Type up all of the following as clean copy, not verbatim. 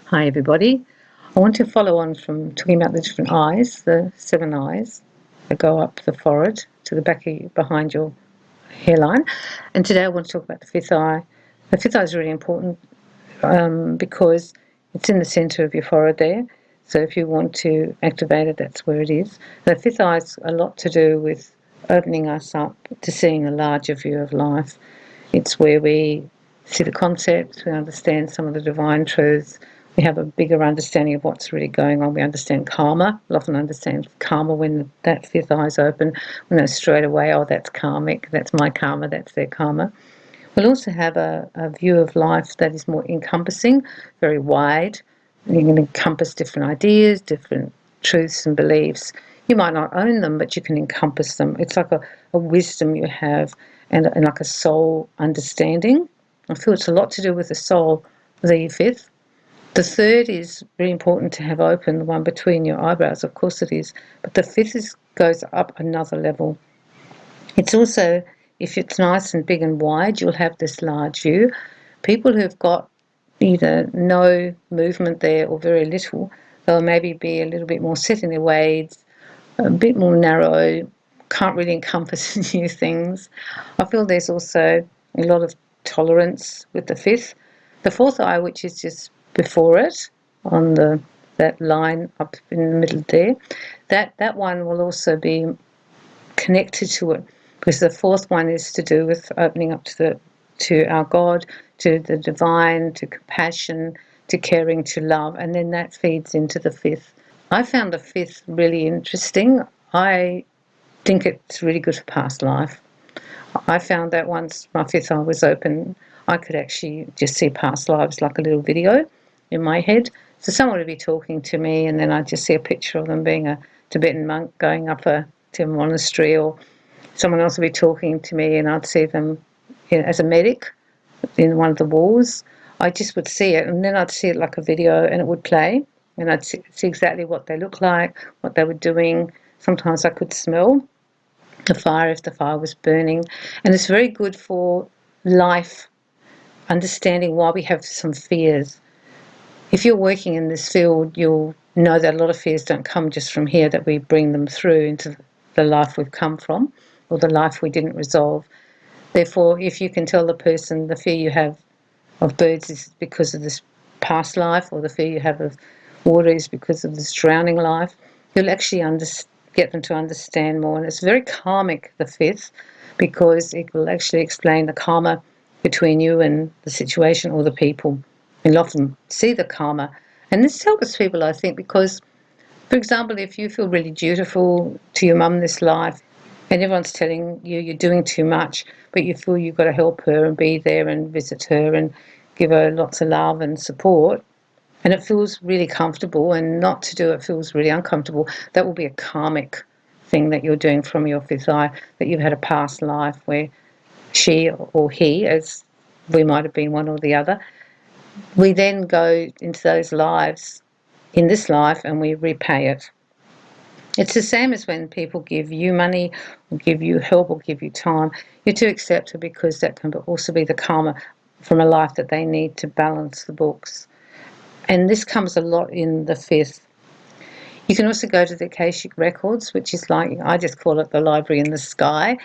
Hi everybody. I want to follow on from talking about the different eyes, the 7 eyes that go up the forehead to the back behind your hairline. And today I want to talk about the 5th eye. The 5th eye is really important because it's in the center of your forehead there. So if you want to activate it, that's where it is. The 5th eye has a lot to do with opening us up to seeing a larger view of life. It's where we see the concepts, we understand some of the divine truths, we have a bigger understanding of what's really going on. We understand karma. We'll often understand karma when that 5th eye is open. We know straight away, oh, that's karmic, that's my karma, that's their karma. We'll also have a view of life that is more encompassing, very wide. You can encompass different ideas, different truths and beliefs. You might not own them, but you can encompass them. It's like a wisdom you have and like a soul understanding. I feel it's a lot to do with the soul, the 5th. The 3rd is really important to have open, the one between your eyebrows, of course it is. But the 5th goes up another level. It's also, if it's nice and big and wide, you'll have this large view. People who've got either no movement there or very little, they'll maybe be a little bit more set in their ways, a bit more narrow, can't really encompass new things. I feel there's also a lot of tolerance with the 5th. The 4th eye, which is just before it, on that line up in the middle there, that one will also be connected to it, because the 4th one is to do with opening up to our God, to the divine, to compassion, to caring, to love, and then that feeds into the 5th. I found the 5th really interesting. I think it's really good for past life. I found that once my 5th eye was open, I could actually just see past lives like a little video in my head. So someone would be talking to me, and then I'd just see a picture of them being a Tibetan monk going up to a monastery, or someone else would be talking to me and I'd see them as a medic in one of the walls. I just would see it, and then I'd see it like a video and it would play, and I'd see exactly what they looked like, what they were doing. Sometimes I could smell the fire if the fire was burning. And it's very good for life, understanding why we have some fears. If you're working in this field, you'll know that a lot of fears don't come just from here, that we bring them through into the life we've come from, or the life we didn't resolve. Therefore, if you can tell the person the fear you have of birds is because of this past life, or the fear you have of water is because of this drowning life, you'll actually get them to understand more. And it's very karmic, the 5th, because it will actually explain the karma between you and the situation or the people. You'll often see the karma. And this helps people, I think, because, for example, if you feel really dutiful to your mum this life, and everyone's telling you you're doing too much, but you feel you've got to help her and be there and visit her and give her lots of love and support, and it feels really comfortable, and not to do it feels really uncomfortable, that will be a karmic thing that you're doing from your 5th eye, that you've had a past life where she or he, as we might have been one or the other, we then go into those lives in this life and we repay it. It's the same as when people give you money or give you help or give you time. You're to accept it, because that can also be the karma from a life that they need to balance the books. And this comes a lot in the 5th. You can also go to the Akashic records, which is like, I just call it the library in the sky.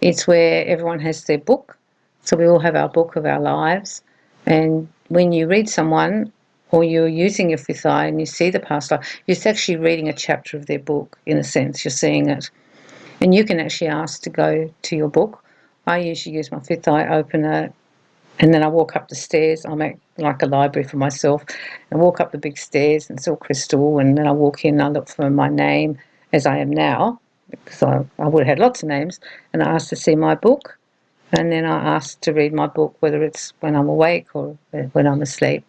It's where everyone has their book. So we all have our book of our lives. And when you read someone, or you're using your 5th eye and you see the past life, you're actually reading a chapter of their book, in a sense. You're seeing it. And you can actually ask to go to your book. I usually use my 5th eye opener, and then I walk up the stairs. I make like a library for myself. I walk up the big stairs, and it's all crystal, and then I walk in and I look for my name as I am now, because I would have had lots of names, and I ask to see my book, and then I ask to read my book, whether it's when I'm awake or when I'm asleep.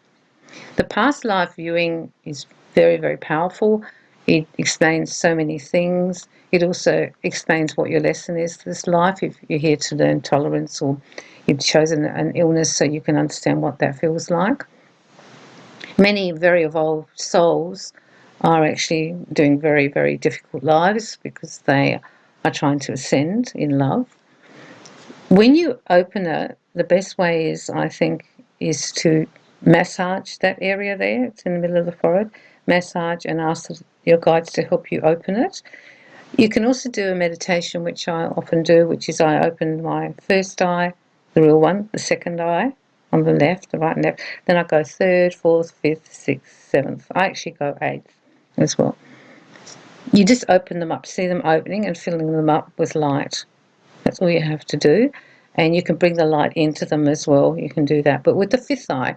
The past life viewing is very, very powerful. It explains so many things. It also explains what your lesson is for this life. If you're here to learn tolerance, or you've chosen an illness so you can understand what that feels like. Many very evolved souls are actually doing very, very difficult lives because they are trying to ascend in love. When you open it, the best way is, I think, is to massage that area there. It's in the middle of the forehead. Massage and ask your guides to help you open it. You can also do a meditation, which I often do, which is I open my first eye, the real one, the second eye on the left, the right and left. Then I go third, fourth, fifth, sixth, seventh. I actually go eighth as well. You just open them up, see them opening and filling them up with light. That's all you have to do. And you can bring the light into them as well. You can do that. But with the fifth eye,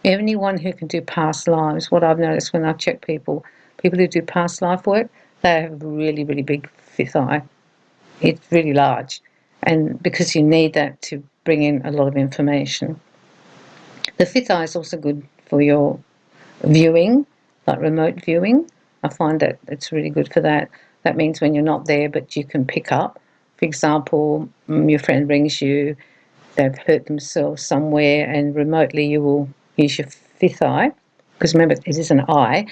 anyone who can do past lives, what I've noticed when I've checked people who do past life work, they have a really, really big fifth eye. It's really large. And because you need that to bring in a lot of information. The fifth eye is also good for your viewing, like remote viewing. I find that it's really good for that. That means when you're not there, but you can pick up. For example, your friend rings you, they've hurt themselves somewhere, and remotely you will use your fifth eye, because remember, it is an eye,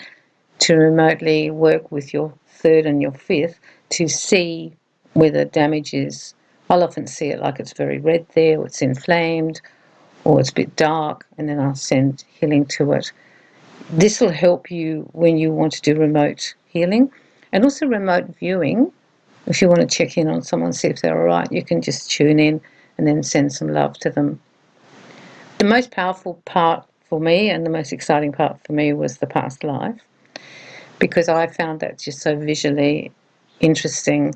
to remotely work with your third and your fifth to see where the damage is. I'll often see it like it's very red there, or it's inflamed, or it's a bit dark, and then I'll send healing to it. This will help you when you want to do remote healing and also remote viewing. If you want to check in on someone, see if they're all right, you can just tune in and then send some love to them. The most powerful part for me and the most exciting part for me was the past life, because I found that just so visually interesting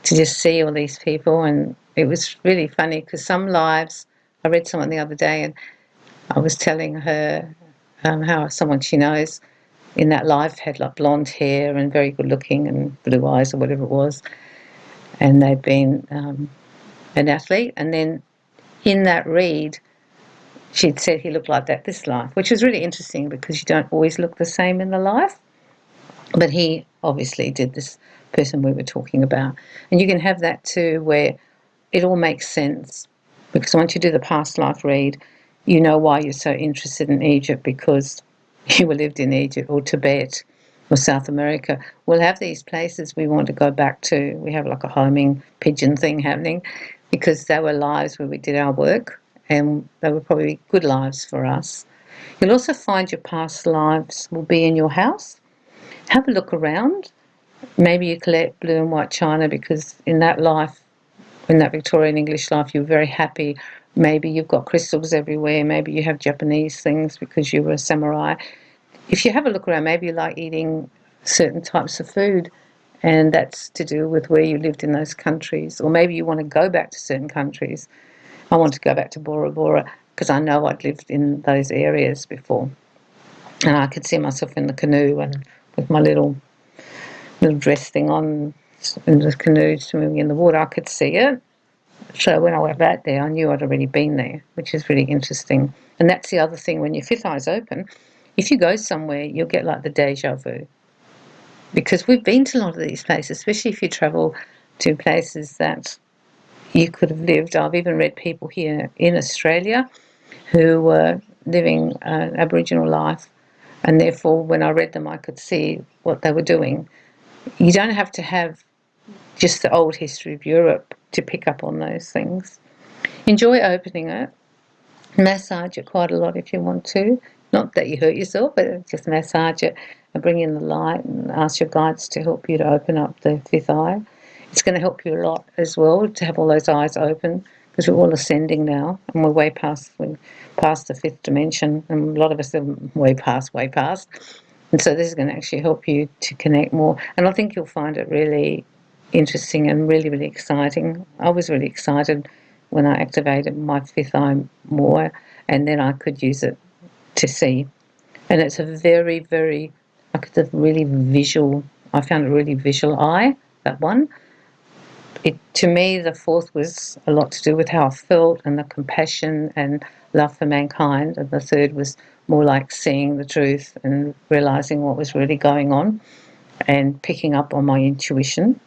to just see all these people. And it was really funny because some lives, I read someone the other day and I was telling her how someone she knows in that life had like blonde hair and very good looking and blue eyes or whatever it was, and they'd been an athlete, and then in that read she'd said he looked like that this life, which was really interesting because you don't always look the same in the life, but he obviously did, this person we were talking about. And you can have that too where it all makes sense, because once you do the past life read, you know why you're so interested in Egypt, because you lived in Egypt or Tibet or South America. We'll have these places we want to go back to. We have like a homing pigeon thing happening because they were lives where we did our work, and they were probably good lives for us. You'll also find your past lives will be in your house. Have a look around. Maybe you collect blue and white china because in that life, in that Victorian English life, you're very happy. Maybe you've got crystals everywhere. Maybe you have Japanese things because you were a samurai. If you have a look around, maybe you like eating certain types of food, and that's to do with where you lived in those countries. Or maybe you want to go back to certain countries. I want to go back to Bora Bora because I know I'd lived in those areas before. And I could see myself in the canoe and with my little dress thing on in the canoe swimming in the water. I could see it. So when I went back there, I knew I'd already been there, which is really interesting. And that's the other thing, when your fifth eye's open, if you go somewhere, you'll get like the deja vu. Because we've been to a lot of these places, especially if you travel to places that you could have lived. I've even read people here in Australia who were living an Aboriginal life, and therefore when I read them I could see what they were doing. You don't have to have just the old history of Europe to pick up on those things. Enjoy opening it. Massage it quite a lot if you want to. Not that you hurt yourself, but just massage it and bring in the light and ask your guides to help you to open up the fifth eye. It's going to help you a lot as well to have all those eyes open, because we're all ascending now and we're past the fifth dimension, and a lot of us are way past. And so this is going to actually help you to connect more. And I think you'll find it really interesting and really, really exciting. I was really excited when I activated my fifth eye more, and then I could use it to see. And it's a very, very, like a really visual, I found a really visual eye, that one. To me, the fourth was a lot to do with how I felt and the compassion and love for mankind. And the third was more like seeing the truth and realizing what was really going on and picking up on my intuition.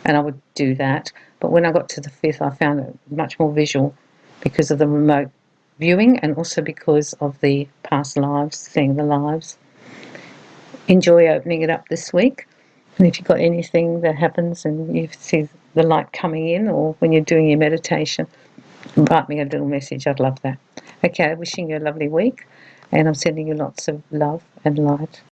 And I would do that. But when I got to the fifth, I found it much more visual because of the remote viewing and also because of the past lives, seeing the lives. Enjoy opening it up this week. And if you've got anything that happens and you see the light coming in, or when you're doing your meditation, write me a little message. I'd love that. Okay, wishing you a lovely week. And I'm sending you lots of love and light.